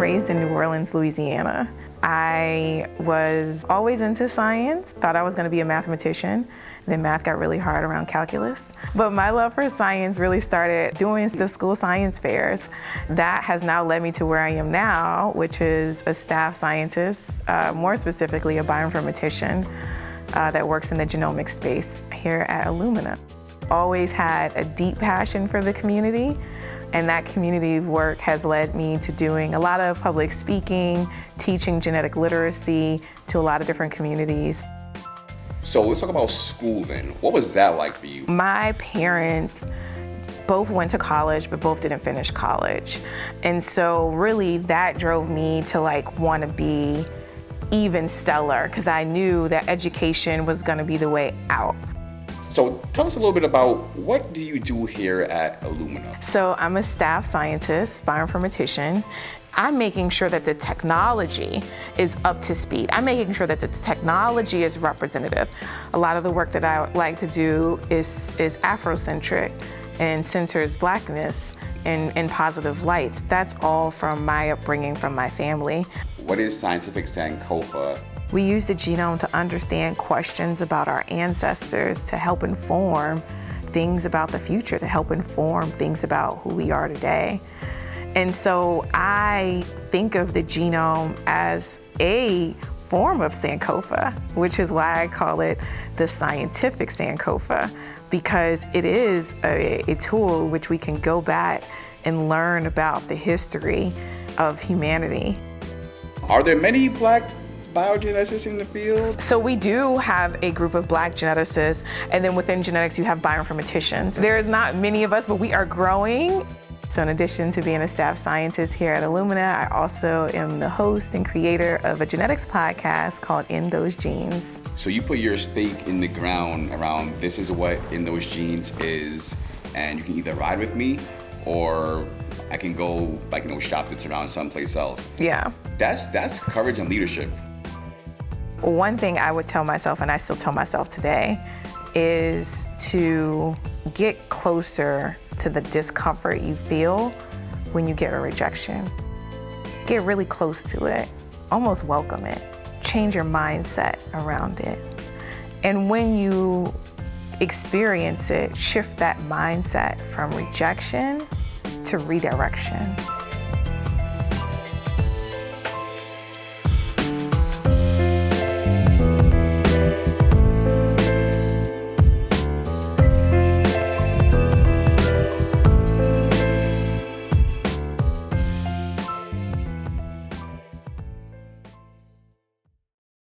raised in New Orleans, Louisiana. I was always into science, thought I was going to be a mathematician. Then math got really hard around calculus. But my love for science really started doing the school science fairs. That has now led me to where I am now, which is a staff scientist, more specifically a bioinformatician that works in the genomic space here at Illumina. Always had a deep passion for the community. And that community work has led me to doing a lot of public speaking, teaching genetic literacy to a lot of different communities. So let's talk about school then. What was that like for you? My parents both went to college, but both didn't finish college. And so really that drove me to want to be even stellar, because I knew that education was going to be the way out. So tell us a little bit about what do you do here at Illumina? So I'm a staff scientist, bioinformatician. I'm making sure that the technology is up to speed. I'm making sure that the technology is representative. A lot of the work that I like to do is Afrocentric and centers Blackness in positive lights. That's all from my upbringing, from my family. What is scientific sankofa? We use the genome to understand questions about our ancestors, to help inform things about the future, to help inform things about who we are today. And so I think of the genome as a form of sankofa, which is why I call it the scientific sankofa, because it is a tool which we can go back and learn about the history of humanity. Are there many Black bio-geneticists in the field? So we do have a group of Black geneticists, and then within genetics you have bioinformaticians. There's not many of us, but we are growing. So in addition to being a staff scientist here at Illumina, I also am the host and creator of a genetics podcast called In Those Genes. So you put your stake in the ground around this is what In Those Genes is, and you can either ride with me or I can go shop this around someplace else. Yeah. That's courage and leadership. One thing I would tell myself, and I still tell myself today, is to get closer to the discomfort you feel when you get a rejection. Get really close to it, almost welcome it, change your mindset around it. And when you experience it, shift that mindset from rejection to redirection.